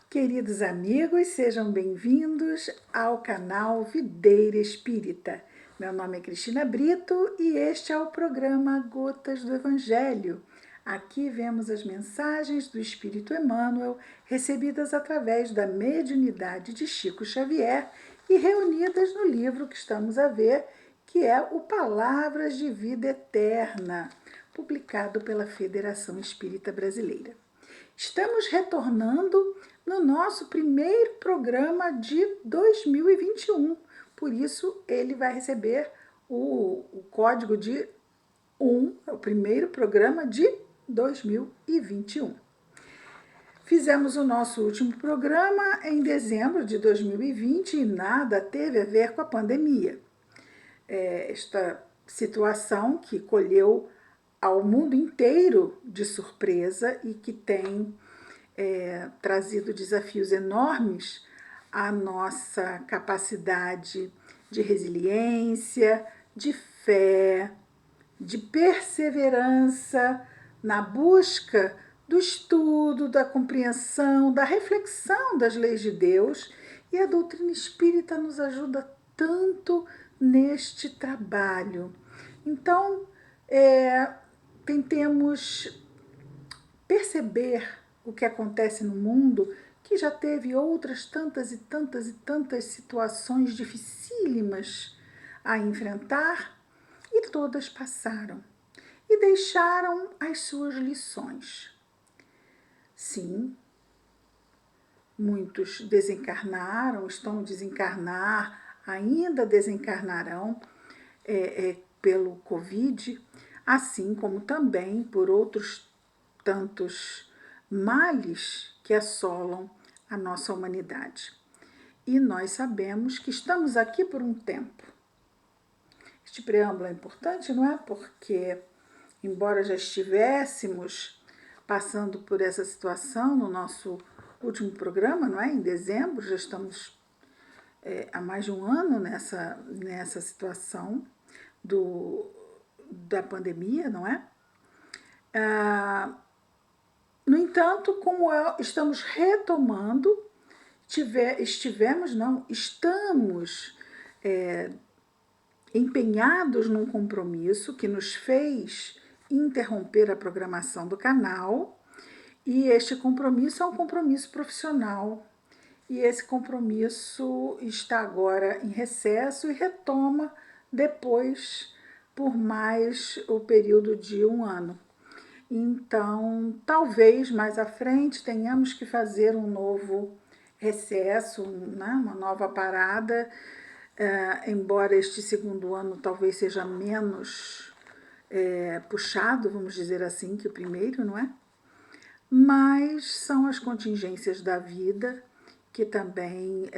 Queridos amigos, sejam bem-vindos ao canal Videira Espírita. Meu nome é Cristina Brito e este é o programa Gotas do Evangelho. Aqui vemos as mensagens do Espírito Emmanuel recebidas através da mediunidade de Chico Xavier e reunidas no livro que estamos a ver, que é o Palavras de Vida Eterna, publicado pela Federação Espírita Brasileira. Estamos retornando no nosso primeiro programa de 2021. Por isso, ele vai receber o código de 1, é o primeiro programa de 2021. Fizemos o nosso último programa em dezembro de 2020 e nada teve a ver com a pandemia. Esta situação que colheu ao mundo inteiro de surpresa e que tem trazido desafios enormes à nossa capacidade de resiliência, de fé, de perseverança na busca do estudo, da compreensão, da reflexão das leis de Deus, e a doutrina espírita nos ajuda tanto neste trabalho. Então, tentemos perceber o que acontece no mundo, que já teve outras tantas e tantas e tantas situações dificílimas a enfrentar, e todas passaram e deixaram as suas lições. Sim, muitos desencarnaram, estão a desencarnar, ainda desencarnarão pelo Covid, assim como também por outros tantos males que assolam a nossa humanidade. E nós sabemos que estamos aqui por um tempo. Este preâmbulo é importante, não é? Porque, embora já estivéssemos passando por essa situação no nosso último programa, não é? Em dezembro, já estamos há mais de um ano nessa situação da pandemia, não é? No entanto, como estamos retomando, estamos empenhados num compromisso que nos fez interromper a programação do canal, e este compromisso é um compromisso profissional, e esse compromisso está agora em recesso e retoma depois por mais o período de um ano. Então, talvez mais à frente tenhamos que fazer um novo recesso, né? Uma nova parada, embora este segundo ano talvez seja menos puxado, vamos dizer assim, que o primeiro, não é? Mas são as contingências da vida que também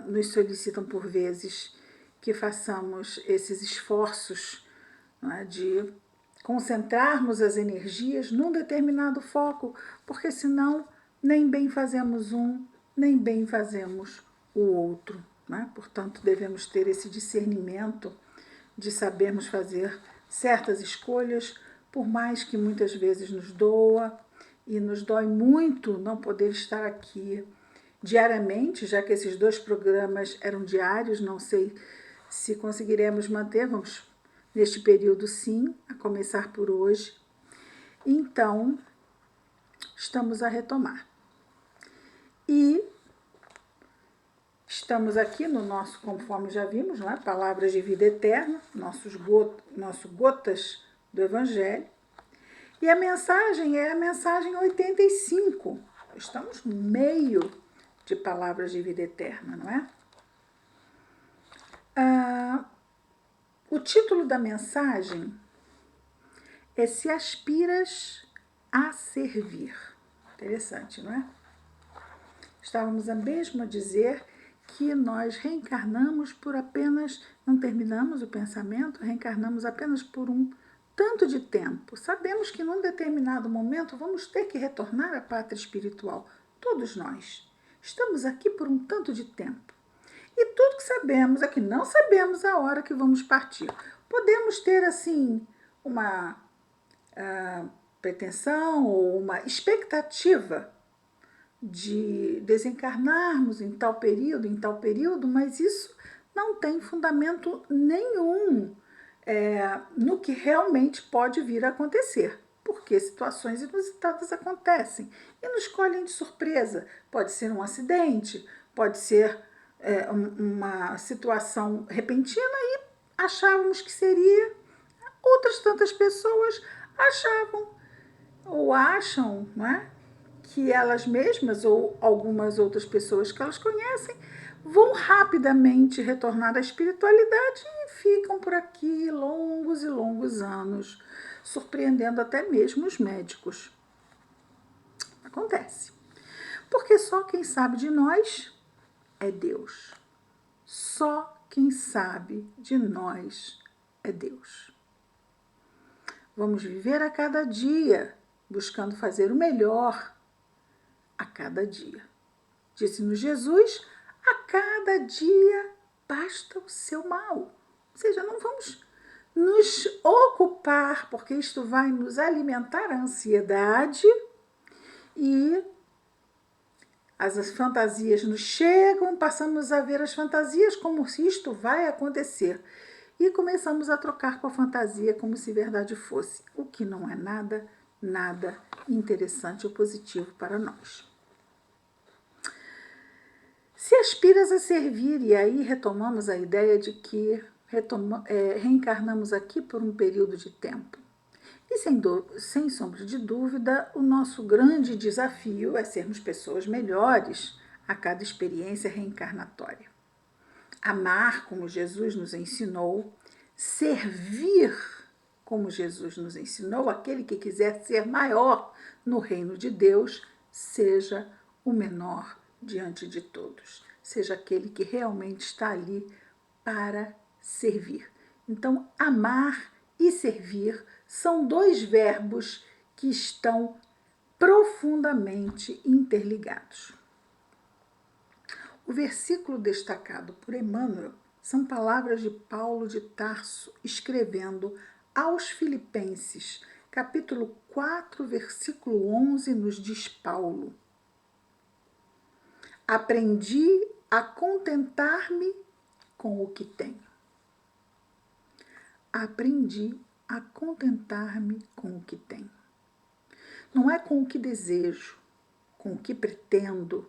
nos solicitam por vezes que façamos esses esforços, não é? De concentrarmos as energias num determinado foco, porque senão nem bem fazemos um, nem bem fazemos o outro, né? Portanto, devemos ter esse discernimento de sabermos fazer certas escolhas, por mais que muitas vezes nos doa, e nos dói muito não poder estar aqui diariamente, já que esses 2 programas eram diários, não sei se conseguiremos manter, vamos neste período sim, a começar por hoje. Então, estamos a retomar. E estamos aqui no nosso, conforme já vimos, não é? Palavras de Vida Eterna, nosso Gotas do Evangelho. E a mensagem é a mensagem 85. Estamos no meio de Palavras de Vida Eterna, não é? O título da mensagem é Se Aspiras a Servir. Interessante, não é? Estávamos mesmo a dizer que nós reencarnamos por apenas, não terminamos o pensamento, reencarnamos apenas por um tanto de tempo. Sabemos que num determinado momento vamos ter que retornar à pátria espiritual. Todos nós. Estamos aqui por um tanto de tempo. E tudo que sabemos é que não sabemos a hora que vamos partir. Podemos ter, assim, uma pretensão ou uma expectativa de desencarnarmos em tal período, mas isso não tem fundamento nenhum no que realmente pode vir a acontecer, porque situações inusitadas acontecem e nos colhem de surpresa. Pode ser um acidente, pode ser uma situação repentina e achávamos que seria, outras tantas pessoas achavam ou acham, não é? Que elas mesmas ou algumas outras pessoas que elas conhecem vão rapidamente retornar à espiritualidade e ficam por aqui longos e longos anos, surpreendendo até mesmo os médicos. Acontece. Porque só quem sabe de nós é Deus. Só quem sabe de nós é Deus. Vamos viver a cada dia, buscando fazer o melhor a cada dia. Disse-nos Jesus, a cada dia basta o seu mal. Ou seja, não vamos nos ocupar, porque isto vai nos alimentar a ansiedade e as fantasias nos chegam, passamos a ver as fantasias como se isto vai acontecer. E começamos a trocar com a fantasia como se verdade fosse, o que não é nada interessante ou positivo para nós. Se aspiras a servir, e aí retomamos a ideia de que reencarnamos aqui por um período de tempo. E sem sombra de dúvida, o nosso grande desafio é sermos pessoas melhores a cada experiência reencarnatória. Amar como Jesus nos ensinou, servir como Jesus nos ensinou, aquele que quiser ser maior no reino de Deus, seja o menor diante de todos, seja aquele que realmente está ali para servir. Então, amar e servir são dois verbos que estão profundamente interligados. O versículo destacado por Emmanuel são palavras de Paulo de Tarso escrevendo aos Filipenses, capítulo 4, versículo 11, nos diz Paulo: aprendi a contentar-me com o que tenho. Aprendi a contentar-me com o que tenho. Não é com o que desejo, com o que pretendo,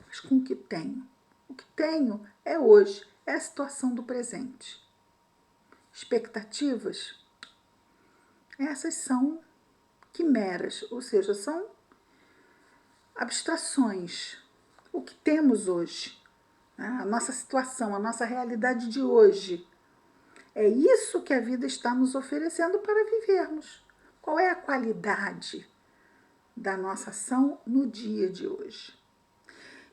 mas com o que tenho. O que tenho é hoje, é a situação do presente. Expectativas, essas são quimeras, ou seja, são abstrações. O que temos hoje, né? A nossa situação, a nossa realidade de hoje. É isso que a vida está nos oferecendo para vivermos. Qual é a qualidade da nossa ação no dia de hoje?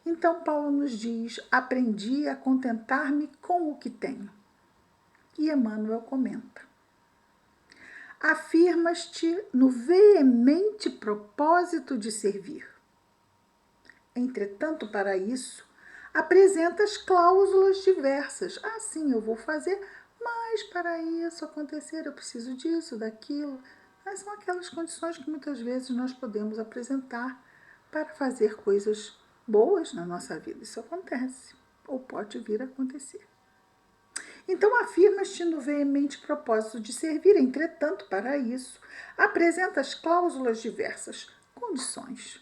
Então, Paulo nos diz, aprendi a contentar-me com o que tenho. E Emmanuel comenta, afirmas-te no veemente propósito de servir. Entretanto, para isso, apresentas cláusulas diversas. Sim, eu vou fazer, mas para isso acontecer eu preciso disso, daquilo. Mas são aquelas condições que muitas vezes nós podemos apresentar para fazer coisas boas na nossa vida. Isso acontece, ou pode vir a acontecer. Então, afirmas-te no veemente propósito de servir, entretanto, para isso, apresentas cláusulas diversas, condições.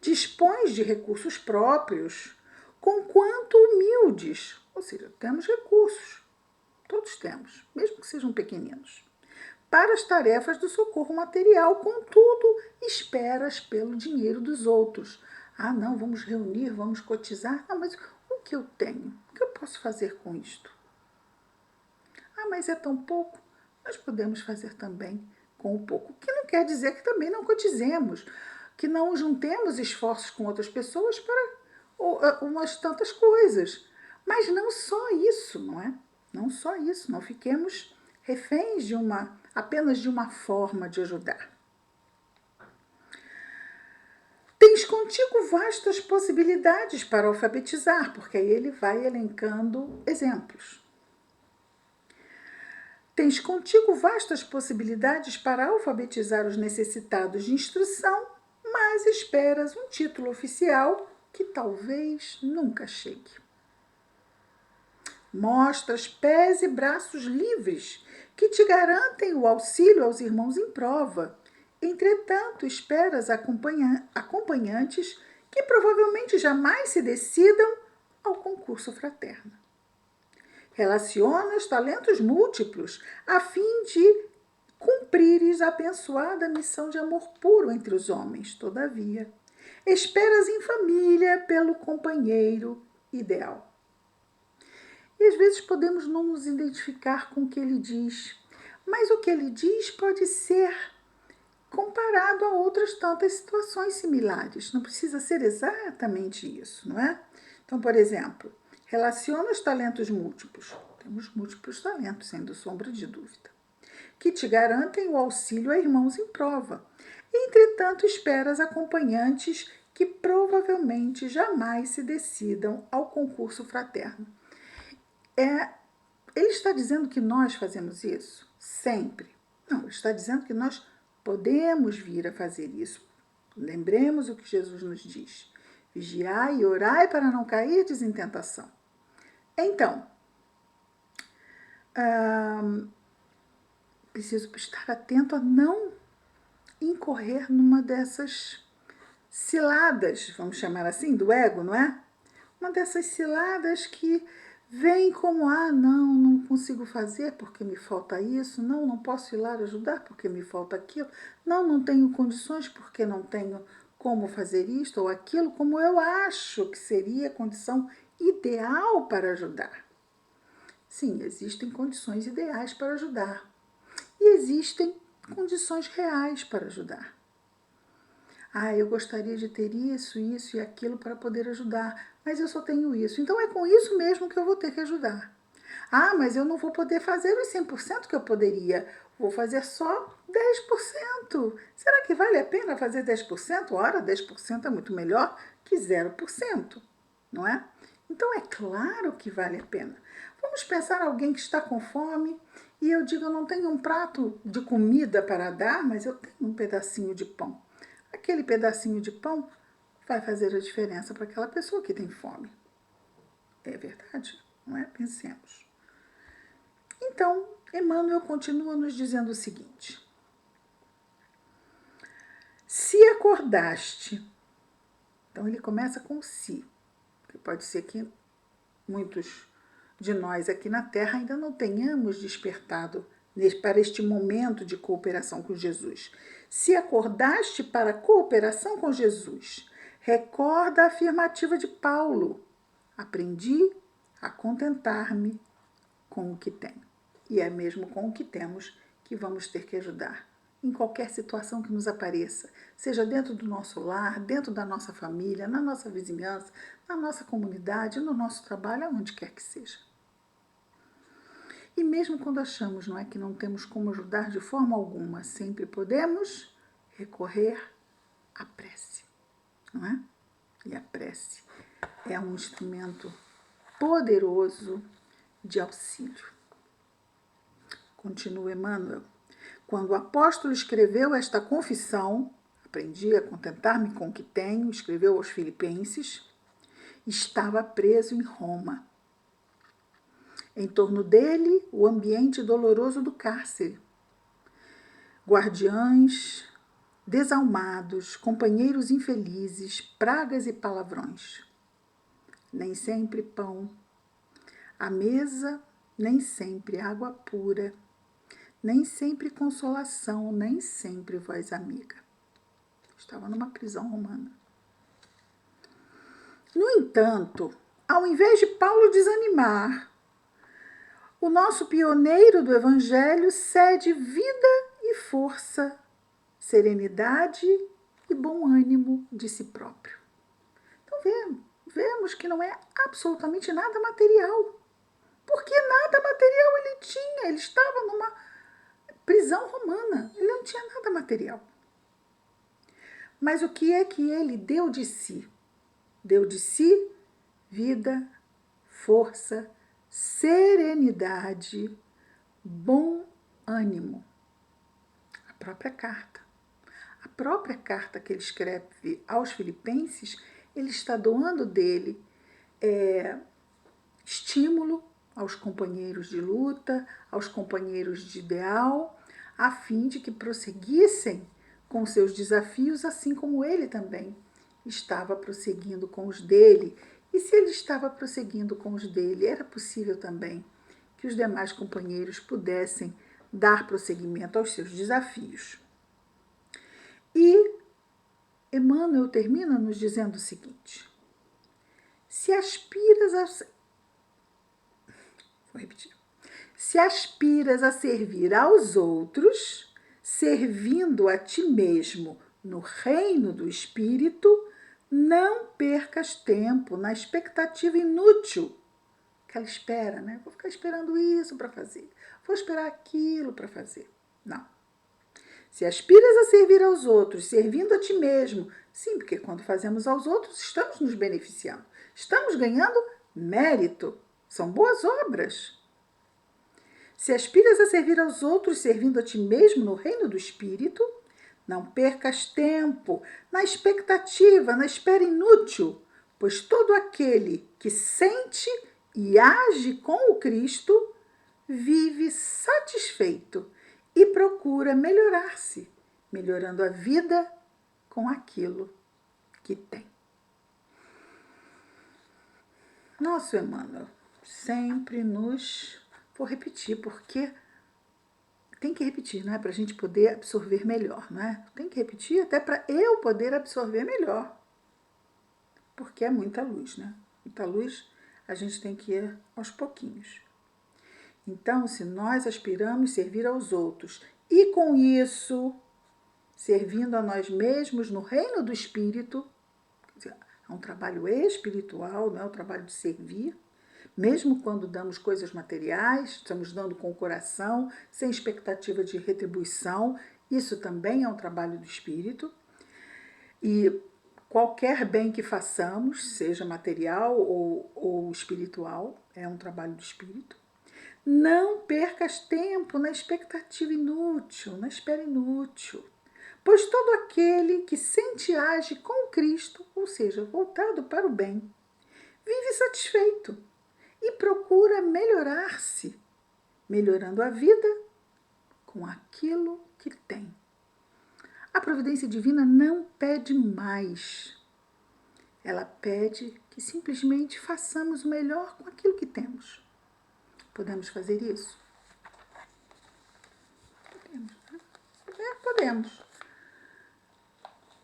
Dispões de recursos próprios, conquanto humildes, ou seja, temos recursos, todos temos, mesmo que sejam pequeninos, para as tarefas do socorro material, contudo, esperas pelo dinheiro dos outros. Não, vamos reunir, vamos cotizar. Mas o que eu tenho? O que eu posso fazer com isto? Mas é tão pouco. Nós podemos fazer também com o pouco. O que não quer dizer que também não cotizemos, que não juntemos esforços com outras pessoas para umas tantas coisas. Mas não só isso, não é? Não só isso, não fiquemos reféns apenas de uma forma de ajudar. Tens contigo vastas possibilidades para alfabetizar, porque aí ele vai elencando exemplos. Tens contigo vastas possibilidades para alfabetizar os necessitados de instrução, mas esperas um título oficial que talvez nunca chegue. Mostras pés e braços livres que te garantem o auxílio aos irmãos em prova. Entretanto, esperas acompanhantes que provavelmente jamais se decidam ao concurso fraterno. Relacionas talentos múltiplos a fim de cumprires a abençoada missão de amor puro entre os homens. Todavia, esperas em família pelo companheiro ideal. E às vezes podemos não nos identificar com o que ele diz, mas o que ele diz pode ser comparado a outras tantas situações similares. Não precisa ser exatamente isso, não é? Então, por exemplo, relaciona os talentos múltiplos. Temos múltiplos talentos, sem sombra de dúvida, que te garantem o auxílio a irmãos em prova. Entretanto, esperas acompanhantes que provavelmente jamais se decidam ao concurso fraterno. Ele está dizendo que nós fazemos isso sempre? Não, ele está dizendo que nós podemos vir a fazer isso. Lembremos o que Jesus nos diz: vigiai e orai para não cairdes em tentação. Então, preciso estar atento a não incorrer numa dessas ciladas, vamos chamar assim, do ego, não é? Uma dessas ciladas que vem como, não consigo fazer porque me falta isso, não posso ir lá ajudar porque me falta aquilo, não tenho condições porque não tenho como fazer isto ou aquilo, como eu acho que seria a condição ideal para ajudar. Sim, existem condições ideais para ajudar e existem condições reais para ajudar. Eu gostaria de ter isso e aquilo para poder ajudar, mas eu só tenho isso. Então é com isso mesmo que eu vou ter que ajudar. Mas eu não vou poder fazer os 100% que eu poderia. Vou fazer só 10%. Será que vale a pena fazer 10%? Ora, 10% é muito melhor que 0%, não é? Então é claro que vale a pena. Vamos pensar em alguém que está com fome e eu digo, eu não tenho um prato de comida para dar, mas eu tenho um pedacinho de pão. Aquele pedacinho de pão vai fazer a diferença para aquela pessoa que tem fome. É verdade, não é? Pensemos. Então, Emmanuel continua nos dizendo o seguinte: se acordaste, então ele começa com se, que pode ser que muitos de nós aqui na Terra ainda não tenhamos despertado para este momento de cooperação com Jesus. Se acordaste para a cooperação com Jesus, recorda a afirmativa de Paulo: aprendi a contentar-me com o que tenho. E é mesmo com o que temos que vamos ter que ajudar. Em qualquer situação que nos apareça, seja dentro do nosso lar, dentro da nossa família, na nossa vizinhança, na nossa comunidade, no nosso trabalho, aonde quer que seja. E mesmo quando achamos, não é, que não temos como ajudar de forma alguma, sempre podemos recorrer à prece, não é? E a prece é um instrumento poderoso de auxílio. Continua Emmanuel. Quando o apóstolo escreveu esta confissão, aprendi a contentar-me com o que tenho, escreveu aos Filipenses, estava preso em Roma. Em torno dele, o ambiente doloroso do cárcere. Guardiães desalmados, companheiros infelizes, pragas e palavrões. Nem sempre pão. À mesa, nem sempre água pura. Nem sempre consolação, nem sempre voz amiga. Estava numa prisão romana. No entanto, ao invés de Paulo desanimar, o nosso pioneiro do Evangelho cede vida e força, serenidade e bom ânimo de si próprio. Então vemos que não é absolutamente nada material. Porque nada material ele tinha, ele estava numa prisão romana, ele não tinha nada material. Mas o que é que ele deu de si? Deu de si vida, força, serenidade, bom ânimo. A própria carta. a própria carta que ele escreve aos Filipenses, ele está doando dele estímulo aos companheiros de luta, aos companheiros de ideal, a fim de que prosseguissem com seus desafios, assim como ele também estava prosseguindo com os dele. E se ele estava prosseguindo com os dele, era possível também que os demais companheiros pudessem dar prosseguimento aos seus desafios. E Emmanuel termina nos dizendo o seguinte: se aspiras a... Vou repetir. Se aspiras a servir aos outros, servindo a ti mesmo no reino do Espírito, não percas tempo na expectativa inútil. Aquela espera, né? Vou ficar esperando isso para fazer, vou esperar aquilo para fazer. Não. Se aspiras a servir aos outros, servindo a ti mesmo, sim, porque quando fazemos aos outros, estamos nos beneficiando, estamos ganhando mérito, são boas obras. Se aspiras a servir aos outros, servindo a ti mesmo no reino do Espírito, não percas tempo na expectativa, na espera inútil, pois todo aquele que sente e age com o Cristo vive satisfeito e procura melhorar-se, melhorando a vida com aquilo que tem. Nosso Emmanuel sempre nos... Vou repetir, porque tem que repetir, não é? Para a gente poder absorver melhor, não é? Tem que repetir até para eu poder absorver melhor. Porque é muita luz, né? Muita luz, a gente tem que ir aos pouquinhos. Então, se nós aspiramos servir aos outros e com isso, servindo a nós mesmos no reino do Espírito, é um trabalho espiritual, não é o trabalho de servir, mesmo quando damos coisas materiais, estamos dando com o coração, sem expectativa de retribuição, isso também é um trabalho do Espírito. E qualquer bem que façamos, seja material ou espiritual, é um trabalho do Espírito. Não percas tempo na expectativa inútil, na espera inútil, pois todo aquele que sente e age com Cristo, ou seja, voltado para o bem, vive satisfeito e procura melhorar-se, melhorando a vida com aquilo que tem. A providência divina não pede mais. Ela pede que simplesmente façamos o melhor com aquilo que temos. Podemos fazer isso? Podemos, né? Podemos.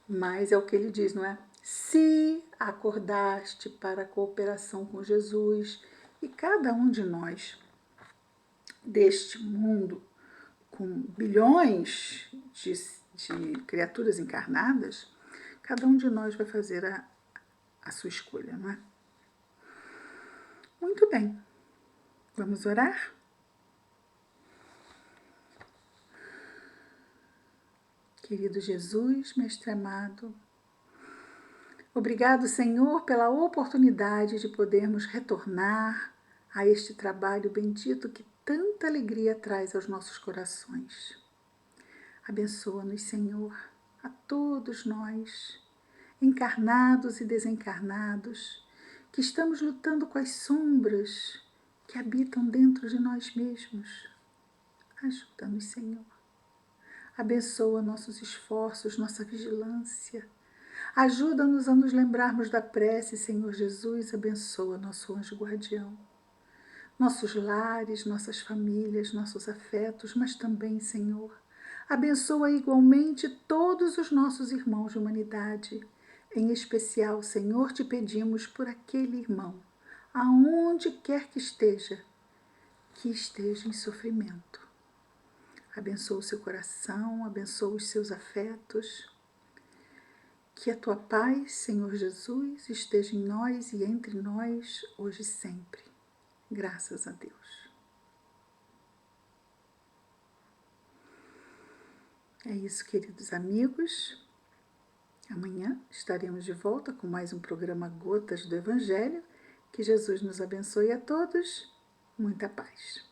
Mas é o que ele diz, não é? Se acordaste para a cooperação com Jesus, e cada um de nós, deste mundo, com bilhões de criaturas encarnadas, cada um de nós vai fazer a sua escolha, não é? Muito bem. Vamos orar? Querido Jesus, Mestre amado, obrigado, Senhor, pela oportunidade de podermos retornar a este trabalho bendito que tanta alegria traz aos nossos corações. Abençoa-nos, Senhor, a todos nós, encarnados e desencarnados, que estamos lutando com as sombras que habitam dentro de nós mesmos. Ajuda-nos, Senhor. Abençoa nossos esforços, nossa vigilância. Ajuda-nos a nos lembrarmos da prece, Senhor Jesus, abençoa nosso anjo guardião. Nossos lares, nossas famílias, nossos afetos, mas também, Senhor, abençoa igualmente todos os nossos irmãos de humanidade. Em especial, Senhor, te pedimos por aquele irmão, aonde quer que esteja em sofrimento. Abençoa o seu coração, abençoa os seus afetos. Que a tua paz, Senhor Jesus, esteja em nós e entre nós, hoje e sempre. Graças a Deus. É isso, queridos amigos. Amanhã estaremos de volta com mais um programa Gotas do Evangelho. Que Jesus nos abençoe a todos. Muita paz.